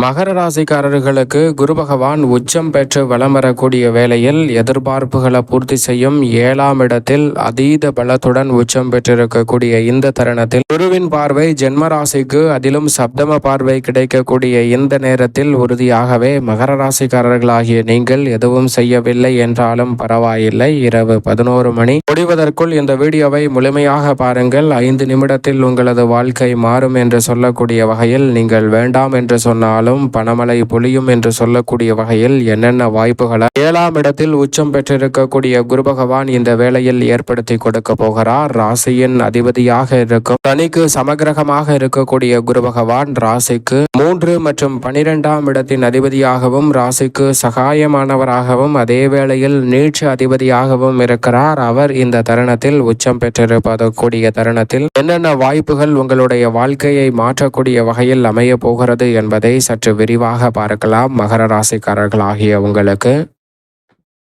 மகர ராசிக்காரர்களுக்கு குரு பகவான் உச்சம் பெற்று வலம் வரக்கூடிய வேளையில் எதிர்பார்ப்புகளை பூர்த்தி செய்யும் 7ஆம் இடத்தில் அதீத பலத்துடன் உச்சம் பெற்றிருக்கக்கூடிய இந்த தருணத்தில் குருவின் பார்வை ஜென்ம ராசிக்கு, அதிலும் சப்தம பார்வை கிடைக்கக்கூடிய இந்த நேரத்தில் உறுதியாகவே மகர ராசிக்காரர்களாகிய நீங்கள் எதுவும் செய்யவில்லை என்றாலும் பரவாயில்லை. இரவு 11 மணி முடிவதற்குள் இந்த வீடியோவை முழுமையாக பாருங்கள். 5 நிமிடத்தில் உங்களது வாழ்க்கை மாறும் என்று சொல்லக்கூடிய வகையில், நீங்கள் வேண்டாம் என்று சொன்னால் பணமழை பொழியும் என்று சொல்லக்கூடிய வகையில் என்னென்ன வாய்ப்புகளை 7ஆம் இடத்தில் உச்சம் பெற்றிருக்கக்கூடிய குரு பகவான் இந்த வேளையில் ஏற்படுத்தி கொடுக்க போகிறார். ராசியின் அதிபதியாக இருக்கும் தனிக்கு சமகிரகமாக இருக்கக்கூடிய குரு பகவான் ராசிக்கு 3 மற்றும் 12ஆம் இடத்தின் அதிபதியாகவும், ராசிக்கு சகாயமானவராகவும், அதே வேளையில் நீட்சி அதிபதியாகவும் இருக்கிறார். அவர் இந்த தருணத்தில் உச்சம் பெற்றிருப்பதற்குரிய தருணத்தில் என்னென்ன வாய்ப்புகள் உங்களுடைய வாழ்க்கையை மாற்றக்கூடிய வகையில் அமைய போகிறது என்பதை சற்று விரிவாக பார்க்கலாம். மகர ராசிக்காரர்களாகிய உங்களுக்கு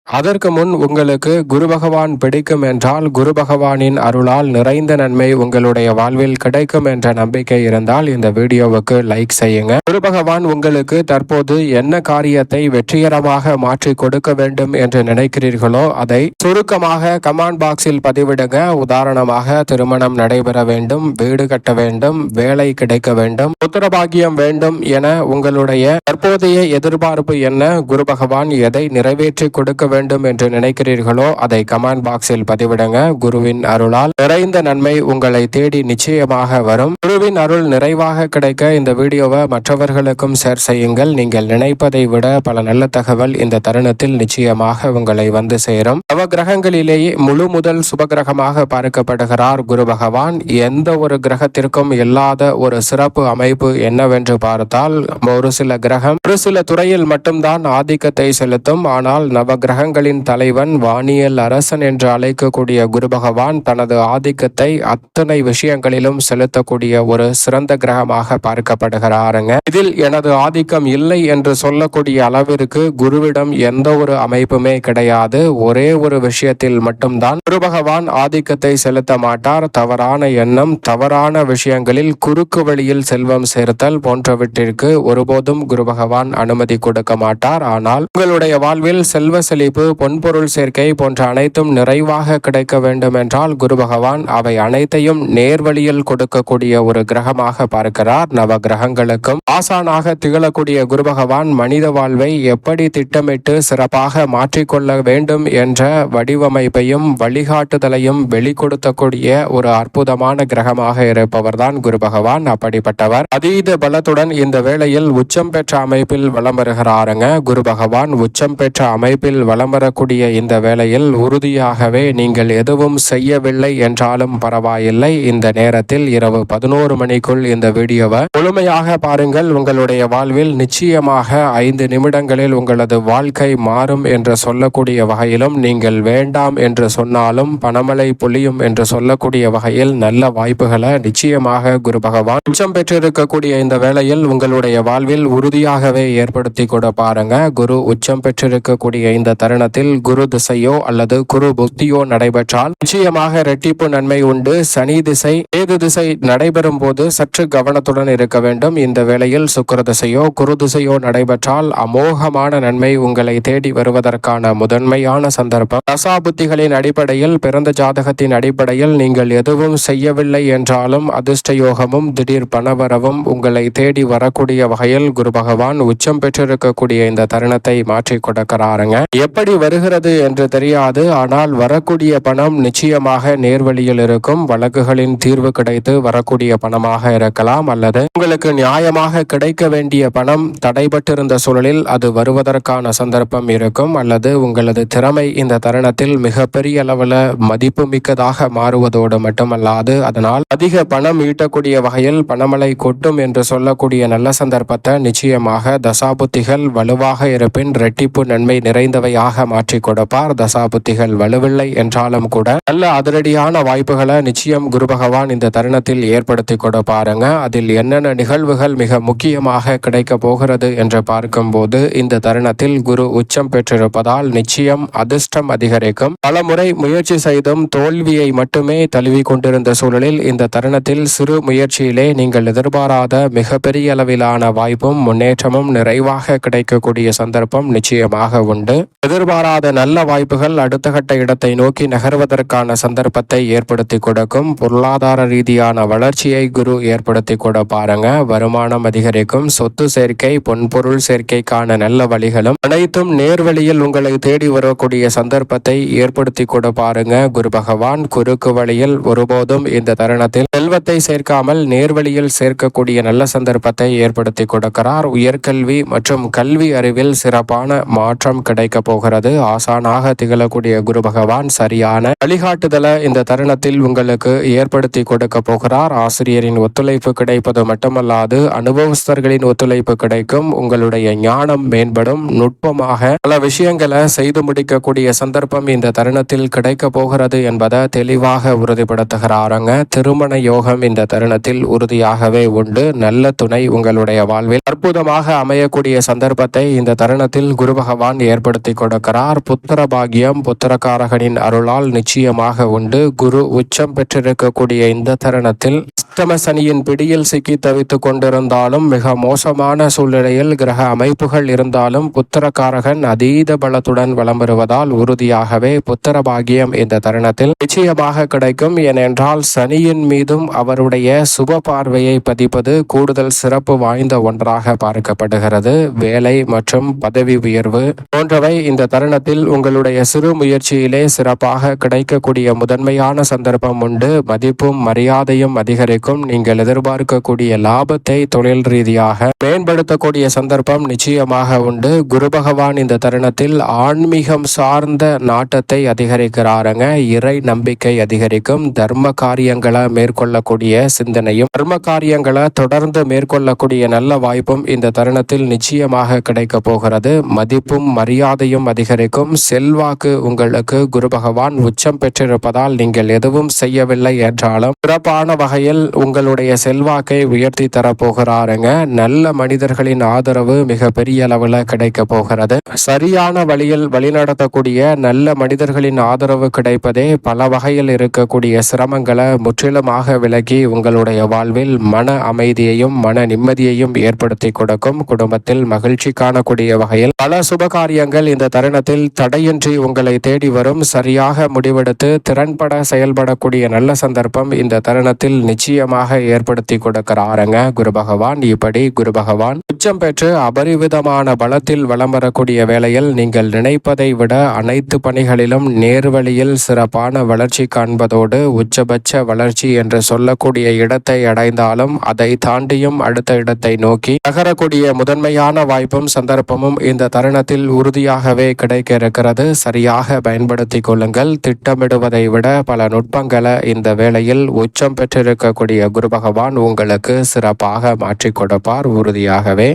அதற்கு முன், உங்களுக்கு குரு பகவான் பிடிக்கும் என்றால் குரு பகவானின் அருளால் நிறைந்த நன்மை உங்களுடைய வாழ்வில் கிடைக்கும் என்ற நம்பிக்கை இருந்தால் இந்த வீடியோவுக்கு லைக் செய்யுங்க. குரு பகவான் உங்களுக்கு தற்போது என்ன காரியத்தை வெற்றிகரமாக மாற்றி கொடுக்க வேண்டும் என்று நினைக்கிறீர்களோ அதை சுருக்கமாக கமெண்ட் பாக்ஸில் பதிவிடுங்க. உதாரணமாக, திருமணம் நடைபெற வேண்டும், வீடு கட்ட வேண்டும், வேலை கிடைக்க வேண்டும், புத்திரபாகியம் வேண்டும் என உங்களுடைய தற்போதைய எதிர்பார்ப்பு என்ன, குரு பகவான் எதை நிறைவேற்றி கொடுக்க வேண்டும் என்று நினைக்கிறீர்களோ அதை கமெண்ட் பாக்ஸில் பதிவிடுங்க. குருவின் அருளால் நிறைந்த நன்மை உங்களை தேடி நிச்சயமாக வரும். குருவின் அருள் நிறைவாக கிடைக்க இந்த வீடியோவை மற்றவர்களுக்கும் ஷேர் செய்யுங்கள். நீங்கள் நினைப்பதை விட பல நல்ல தகவல் இந்த தருணத்தில் நிச்சயமாக உங்களை வந்து சேரும். நவ கிரகங்களிலேயே முழு முதல் சுபகிரகமாக பார்க்கப்படுகிறார் குரு பகவான். எந்த ஒரு கிரகத்திற்கும் இல்லாத ஒரு சிறப்பு அமைப்பு என்னவென்று பார்த்தால், ஒரு சில கிரகம் ஒரு சில துறையில் மட்டும்தான் ஆதிக்கத்தை செலுத்தும். ஆனால் நவ கிரகங்களின் தலைவன், வானியல் அரசன் என்று அழைக்கக்கூடிய குரு பகவான் தனது ஆதிக்கத்தை அத்தனை விஷயங்களிலும் செலுத்தக்கூடிய ஒரு சிறந்த கிரகமாக பார்க்கப்படுகிறாருங்க. இதில் எனது ஆதிக்கம் இல்லை என்று சொல்லக்கூடிய அளவிற்கு குருவிடம் எந்த ஒரு அமைப்புமே கிடையாது. ஒரே ஒரு விஷயத்தில் மட்டும்தான் குரு பகவான் ஆதிக்கத்தை செலுத்த மாட்டார். தவறான எண்ணம், தவறான விஷயங்களில் குறுக்கு வழியில் செல்வம் சேர்த்தல் போன்றவற்றிற்கு ஒருபோதும் குரு பகவான் அனுமதி கொடுக்க மாட்டார். ஆனால் உங்களுடைய வாழ்வில் செல்வ செழிப்பு, பொன்பொருள் சேர்க்கை போன்ற அனைத்தும் நிறைவாக கிடைக்க வேண்டும் என்றால் குரு பகவான் அவை அனைத்தையும் நேர்வழியில் கொடுக்கக்கூடிய ஒரு கிரகமாக பார்க்கிறார். நவ கிரகங்களுக்கும் ஆசானாக திகழக்கூடிய குரு பகவான் மனித வாழ்வை எப்படி திட்டமிட்டு சிறப்பாக மாற்றிக்கொள்ள வேண்டும் என்ற வடிவமைப்பையும் வழிகாட்டுதலையும் வெளிக்கொடுத்தக்கூடிய ஒரு அற்புதமான கிரகமாக இருப்பவர்தான் குரு பகவான். அப்படிப்பட்டவர் அதீத பலத்துடன் இந்த வேளையில் உச்சம் பெற்ற அமைப்பில் வலம் வருகிறாருங்க. குரு பகவான் உச்சம் பெற்ற அமைப்பில் வலம் வரக்கூடிய இந்த வேளையில் உறுதியாகவே நீங்கள் எதுவும் செய்யவில்லை என்றாலும் பரவாயில்லை. இந்த நேரத்தில் இரவு 11 மணிக்குள் இந்த வீடியோவை முழுமையாக பாருங்கள். உங்களுடைய வாழ்வில் நிச்சயமாக 5 நிமிடங்களில் உங்களது வாழ்க்கை மாறும் என்று சொல்லக்கூடிய வகையிலும், நீங்கள் வேண்டாம் என்று சொன்னாலும் பணமழை பொழியும் என்று சொல்லக்கூடிய வகையில் நல்ல வாய்ப்புகளை நிச்சயமாக குரு பகவான் உச்சம் பெற்றிருக்கக்கூடிய இந்த வேளையில் உங்களுடைய வாழ்வில் உறுதியாகவே ஏற்படுத்தி கூட பாருங்க. குரு உச்சம் பெற்றிருக்கக்கூடிய இந்த தருணத்தில் குரு திசையோ அல்லது குரு புக்தியோ நடைபெற்றால் நிச்சயமாக இரட்டிப்பு நன்மை உண்டு. சனி திசை, கேது திசை நடைபெறும் போது சற்று கவனத்துடன் இருக்க வேண்டும். இந்த வேளையில் சுக்கிர திசையோ குரு திசையோ நடைபெற்றால் அமோகமான நன்மை உங்களை தேடி வருவதற்கான முதன்மையான சந்தர்ப்பம். தசா புத்திகளின் அடிப்படையில், பிறந்த ஜாதகத்தின் அடிப்படையில் நீங்கள் எதுவும் செய்யவில்லை என்றாலும் அதிர்ஷ்ட யோகமும் திடீர் பணவரவும் உங்களை தேடி வரக்கூடிய வகையில் குரு பகவான் உச்சம் பெற்றிருக்கக்கூடிய இந்த தருணத்தை மாற்றி கொடுக்கிறாருங்க. எப்படி வருகிறது என்று தெரியாது, ஆனால் வரக்கூடிய பணம் நிச்சயமாக நேர்வழியில் இருக்கும். வழக்குகளின் தீர்வு கிடைத்து வரக்கூடிய பணமாக இருக்கலாம், அல்லது உங்களுக்கு நியாயமாக கிடைக்க வேண்டிய பணம் தடைபட்டிருந்த சூழலில் அது வருவதற்கான சந்தர்ப்பம் இருக்கும், அல்லது உங்களது திறமை இந்த தருணத்தில் மிகப்பெரிய அளவில் மதிப்பு மிக்கதாக மாறுவதோடு மட்டுமல்லாது அதனால் அதிக பணம் ஈட்டக்கூடிய வகையில் பணமழை கொட்டும் என்று சொல்லக்கூடிய நல்ல சந்தர்ப்பத்தை நிச்சயமாக தசாபுத்திகள் வலுவாக இருப்பின் இரட்டிப்பு நன்மை நிறைந்தவையாக நிச்சயமாக மாற்றி கொடுப்பார். தசாபுத்திகள் வலுவில்லை என்றாலும் கூட நல்ல அதிரடியான வாய்ப்புகளை நிச்சயம் குரு பகவான் இந்த தருணத்தில் ஏற்படுத்தி கொடுப்பாருங்க. அதில் என்னென்ன நிகழ்வுகள் மிக முக்கியமாக கிடைக்க போகிறது என்று பார்க்கும்போது, இந்த தருணத்தில் குரு உச்சம் பெற்றிருப்பதால் நிச்சயம் அதிர்ஷ்டம் அதிகரிக்கும். பலமுறை முயற்சி செய்தும் தோல்வியை மட்டுமே தழுவி கொண்டிருந்த சூழலில் இந்த தருணத்தில் சிறு முயற்சியிலே நீங்கள் எதிர்பாராத மிகப்பெரிய அளவிலான வாய்ப்பும் முன்னேற்றமும் நிறைவாக கிடைக்கக்கூடிய சந்தர்ப்பம் நிச்சயமாக உண்டு. எதிர்பாராத நல்ல வாய்ப்புகள் அடுத்த கட்ட இடத்தை நோக்கி நகர்வதற்கான சந்தர்ப்பத்தை ஏற்படுத்தி கொடுக்கும். பொருளாதார ரீதியான வளர்ச்சியை குரு ஏற்படுத்தி கொடுப்பாருங்க. வருமானம் அதிகரிக்கும். சொத்து சேர்க்கை, பொன்பொருள் சேர்க்கைக்கான நல்ல வழிகளும் அனைத்தும் நேர்வழியில் உங்களை தேடி வரக்கூடிய சந்தர்ப்பத்தை ஏற்படுத்தி கொடுப்பாருங்க குரு பகவான். குறுக்கு வழியில் ஒருபோதும் இந்த தருணத்தில் செல்வத்தை சேர்க்காமல் நேர்வழியில் சேர்க்கக்கூடிய நல்ல சந்தர்ப்பத்தை ஏற்படுத்தி கொடுக்கிறார். உயர்கல்வி மற்றும் கல்வி அறிவில் சிறப்பான மாற்றம் கிடைக்க போகிறது. ஆசானாக திகழக்கூடிய குரு பகவான் சரியான வழிகாட்டுதலை இந்த தருணத்தில் உங்களுக்கு ஏற்படுத்தி கொடுக்க போகிறார். ஆசிரியரின் ஒத்துழைப்பு கிடைப்பது மட்டுமல்லாது அனுபவஸ்தர்களின் ஒத்துழைப்பு கிடைக்கும். உங்களுடைய ஞானம் மேம்படும். நுட்பமாக பல விஷயங்களை செய்து முடிக்கக்கூடிய சந்தர்ப்பம் இந்த தருணத்தில் கிடைக்க போகிறது என்பதை தெளிவாக உறுதிப்படுத்துகிறாருங்க. திருமண யோகம் இந்த தருணத்தில் உறுதியாகவே உண்டு. நல்ல துணை உங்களுடைய வாழ்வில் அற்புதமாக அமையக்கூடிய சந்தர்ப்பத்தை இந்த தருணத்தில் குரு பகவான் ஏற்படுத்தி கொடுக்கிறார். புத்திர பாக்கியம் புத்திரகாரகனின் அருளால் நிச்சயமாக உண்டு. குரு உச்சம் பெற்றிருக்கக்கூடிய இந்த தருணத்தில் அஷ்டம சனியின் பிடியில் சிக்கி தவித்துக் கொண்டிருந்தாலும், மிக மோசமான சூழ்நிலையில் கிரக அமைப்புகள் இருந்தாலும் புத்திரகாரகன் அதீத பலத்துடன் வலம் வருவதால் உறுதியாகவே புத்திர பாக்கியம் இந்த தருணத்தில் நிச்சயமாக கிடைக்கும். ஏனென்றால் சனியின் மீதும் அவருடைய சுப பார்வையை பதிப்பது கூடுதல் சிறப்பு வாய்ந்த ஒன்றாக பார்க்கப்படுகிறது. வேலை மற்றும் பதவி உயர்வு போன்றவை இந்த தருணத்தில் உங்களுடைய சிறு முயற்சியிலே சிறப்பாக கிடைக்கக்கூடிய முதன்மையான சந்தர்ப்பம் உண்டு. மதிப்பும் மரியாதையும் அதிகரிக்கும். நீங்கள் எதிர்பார்க்கக்கூடிய லாபத்தை தொழில் ரீதியாக மேம்படுத்தக்கூடிய சந்தர்ப்பம் நிச்சயமாக உண்டு. குரு பகவான் இந்த தருணத்தில் ஆன்மீகம் சார்ந்த நாட்டத்தை அதிகரிக்கிறாருங்க. இறை நம்பிக்கை அதிகரிக்கும். தர்ம காரியங்களை மேற்கொள்ளக்கூடிய சிந்தனையும் தர்ம காரியங்களை தொடர்ந்து மேற்கொள்ளக்கூடிய நல்ல வாய்ப்பும் இந்த தருணத்தில் நிச்சயமாக கிடைக்க போகிறது. மதிப்பும் மரியாதையும் அதிகரிக்கும். செல்வாக்கு உங்களுக்கு குரு பகவான் உச்சம் பெற்றிருப்பதால் நீங்கள் எதுவும் செய்யவில்லை என்றாலும் சிறப்பான வகையில் உங்களுடைய செல்வாக்கை உயர்த்தி தரப்போகிறாருங்க. நல்ல மனிதர்களின் ஆதரவு மிக பெரிய அளவில் கிடைக்க போகிறது. சரியான வழியில் வழிநடத்தக்கூடிய நல்ல மனிதர்களின் ஆதரவு கிடைப்பதே பல வகையில் இருக்கக்கூடிய சிரமங்களை முற்றிலுமாக விலகி உங்களுடைய வாழ்வில் மன அமைதியையும் மன நிம்மதியையும் ஏற்படுத்தி கொடுக்கும். குடும்பத்தில் மகிழ்ச்சி காணக்கூடிய வகையில் பல சுபகாரியங்கள் இந்த தருணத்தில் தடையின்றி உங்களை தேடி வரும். சரியாக முடிவெடுத்து திறன்பட செயல்படக்கூடிய நல்ல சந்தர்ப்பம் இந்த தருணத்தில் நிச்சயமாக ஏற்படுத்தி கொடுக்கிறாருங்க குரு பகவான். இப்படி குரு பகவான் உச்சம் பெற்று அபரிவிதமான பலத்தில் வலம் வரக்கூடிய வேளையில் நீங்கள் நினைப்பதை விட அனைத்து பணிகளிலும் நேர்வழியில் சிறப்பான வளர்ச்சி காண்பதோடு உச்சபட்ச வளர்ச்சி என்று சொல்லக்கூடிய இடத்தை அடைந்தாலும் அதை தாண்டியும் அடுத்த இடத்தை நோக்கி நகரக்கூடிய முதன்மையான வாய்ப்பும் சந்தர்ப்பமும் இந்த தருணத்தில் உறுதியாகவே கிடைக்க இருக்கிறது. சரியாக பயன்படுத்திக் கொள்ளுங்கள். திட்டமிடுவதை விட பல நுட்பங்களை இந்த வேளையில் உச்சம் பெற்றிருக்கக்கூடிய குரு பகவான் உங்களுக்கு சிறப்பாக மாற்றிக் கொடுப்பார் உறுதியாகவே.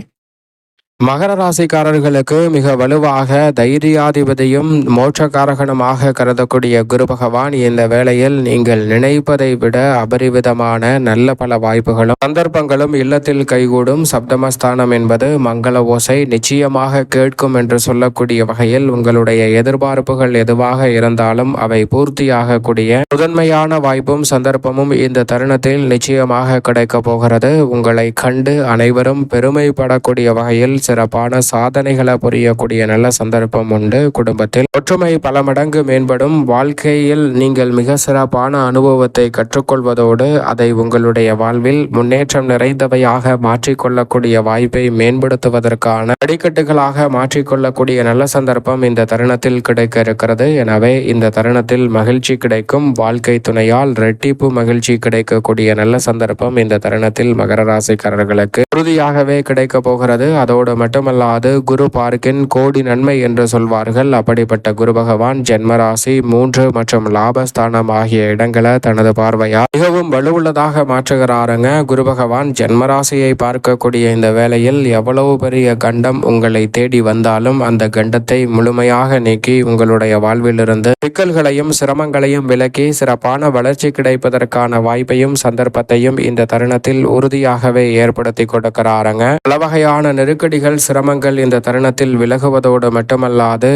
மகர ராசிக்காரர்களுக்கு மிக வலுவாக தைரியாதிபதியும் மோட்சகாரகனமாக கருதக்கூடிய குரு பகவான் இந்த வேளையில் நீங்கள் நினைப்பதை விட அபரிவிதமான நல்ல பல வாய்ப்புகளும் சந்தர்ப்பங்களும் இல்லத்தில் கைகூடும். சப்தமஸ்தானம் என்பது மங்கள ஓசை நிச்சயமாக கேட்கும் என்று சொல்லக்கூடிய வகையில் உங்களுடைய எதிர்பார்ப்புகள் எதுவாக இருந்தாலும் அவை பூர்த்தியாகக்கூடிய முதன்மையான வாய்ப்பும் சந்தர்ப்பமும் இந்த தருணத்தில் நிச்சயமாக கிடைக்க போகிறது. உங்களை கண்டு அனைவரும் பெருமைப்படக்கூடிய வகையில் சிறப்பான சாதனைகளை புரியக்கூடிய நல்ல சந்தர்ப்பம் உண்டு. குடும்பத்தில் ஒற்றுமை பல மடங்கு மேம்படும். வாழ்க்கையில் நீங்கள் மிக சிறப்பான அனுபவத்தை கற்றுக்கொள்வதோடு அதை உங்களுடைய வாழ்வில் முன்னேற்றம் நிறைந்தவையாக மாற்றிக்கொள்ளக்கூடிய வாய்ப்பை மேம்படுத்துவதற்கான அடிக்கட்டுகளாக மாற்றிக்கொள்ளக்கூடிய நல்ல சந்தர்ப்பம் இந்த தருணத்தில் கிடைக்க இருக்கிறது. எனவே இந்த தருணத்தில் மகிழ்ச்சி கிடைக்கும். வாழ்க்கை துணையால் இரட்டிப்பு மகிழ்ச்சி கிடைக்கக்கூடிய நல்ல சந்தர்ப்பம் இந்த தருணத்தில் மகர ராசிக்காரர்களுக்கு உறுதியாகவே கிடைக்க போகிறது. அதோடு மட்டுமல்லாது குரு பார்க்கின் கோடி நன்மை என்று சொல்வார்கள். அப்படிப்பட்ட குரு பகவான் ஜென்மராசி 3 மற்றும் லாபஸ்தானம் ஆகிய இடங்களை தனது பார்வையால் மிகவும் வலுவுள்ளதாக மாற்றுகிறாருங்க. குரு பகவான் ஜென்மராசியை பார்க்கக்கூடிய இந்த வேளையில் எவ்வளவு பெரிய கண்டம் உங்களை தேடி வந்தாலும் அந்த கண்டத்தை முழுமையாக நீக்கி உங்களுடைய வாழ்விலிருந்து சிக்கல்களையும் சிரமங்களையும் விலக்கி சிறப்பான வளர்ச்சி கிடைப்பதற்கான வாய்ப்பையும் சந்தர்ப்பத்தையும் இந்த தருணத்தில் உறுதியாகவே ஏற்படுத்தி கொடுக்கிறாருங்க. பல வகையான நெருக்கடிகள் சிரமங்கள் இந்த தருணத்தில் விலகுவதோடு மட்டுமல்லாது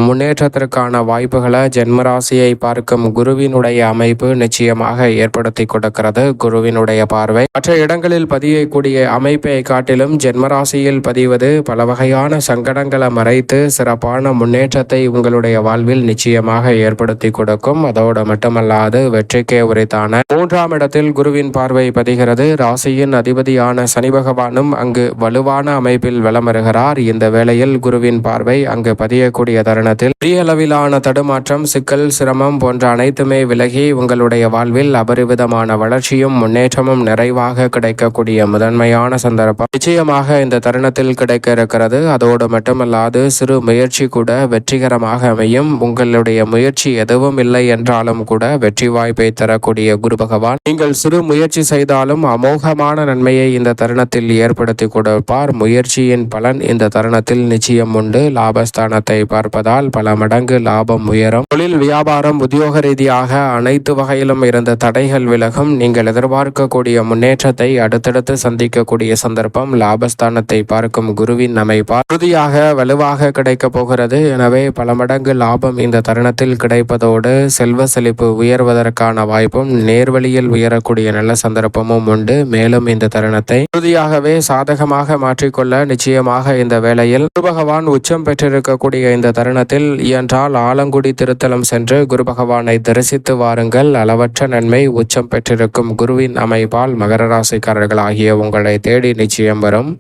முன்னேற்றத்திற்கான வாய்ப்புகளை ஜென்மராசியை பார்க்கும் குருவினுடைய அமைப்பு நிச்சயமாக ஏற்படுத்தி கொடுக்கிறது. குருவினுடைய பார்வை மற்ற இடங்களில் பதியக்கூடிய அமைப்பை காட்டிலும் ஜென்மராசியில் பதிவது பல வகையான சங்கடங்களை மறைத்து சிறப்பான முன்னேற்றத்தை உங்களுடைய வாழ்வில் நிச்சயமாக ஏற்படுத்தி கொடுக்கும். அதோடு மட்டுமல்லாது வெற்றிக்கே உரித்தான 3ஆம் இடத்தில் குருவின் பார்வை பதிகிறது. ராசியின் அதிபதியான சனி பகவானும் அங்கு வலுவான அமைப்பில் வலம் வருகிறார். இந்த வேளையில் குருவின் பார்வை அங்கு பதியக்கூடிய தருணத்தில் பெரிய அளவிலான தடுமாற்றம் சிக்கல் சிரமம் போன்ற அனைத்துமே விலகி உங்களுடைய வாழ்வில் அபரிவிதமான வளர்ச்சியும் முன்னேற்றமும் நிறைவாக கிடைக்கக்கூடிய முதன்மையான சந்தர்ப்பம் நிச்சயமாக இந்த தருணத்தில் கிடைக்க இருக்கிறது. அதோடு மட்டுமல்லாது சிறு முயற்சி கூட வெற்றிகரமாக அமையும். உங்களுடைய முயற்சி எதுவும் இல்லை என்றாலும் கூட வெற்றி வாய்ப்பை தரக்கூடிய குரு பகவான் நீங்கள் சிறு முயற்சி செய்தாலும் அமோகமான நன்மையை இந்த தருணத்தில் ஏற்படுத்தி கொடுப்பார். முயற்சியின் பலன் இந்த தருணத்தில் நிச்சயம் உண்டு. லாபஸ்தானத்தை பார்ப்பதால் பல மடங்கு லாபம் உயரும். தொழில் வியாபாரம் உத்தியோக ரீதியாக அனைத்து வகையிலும் இருந்த தடைகள் விலகும். நீங்கள் எதிர்பார்க்கக்கூடிய முன்னேற்றத்தை அடுத்தடுத்து சந்திக்கக்கூடிய சந்தர்ப்பம் லாபஸ்தானத்தை பார்க்கும் குருவின் அமைப்பால் உறுதியாக வலுவாக கிடைக்க போகிறது. எனவே பல மடங்கு லாபம் இந்த தருணத்தில் கிடைப்பதோடு செல்வ செழிப்பு உயர்வதற்கான வாய்ப்பும் நேர்வழியில் உயரக்கூடிய நல்ல சந்தர்ப்பமும் உண்டு. மேலும் இந்த தருணத்தை உறுதியாகவே சாதகமாக மாற்றிக்கொள்ள நிச்சயமாக இந்த வேளையில் குரு பகவான் உச்சம் பெற்றிருக்கக்கூடிய இந்த தருணத்தில் இயன்றால் ஆலங்குடி திருத்தலம் சென்று குரு பகவானை தரிசித்து வாருங்கள். அளவற்ற நன்மை உச்சம் பெற்றிருக்கும் குருவின் அமைப்பால் மகர ராசிக்காரர்கள் ஆகிய உங்களை தேடி நிச்சயம் வரும்.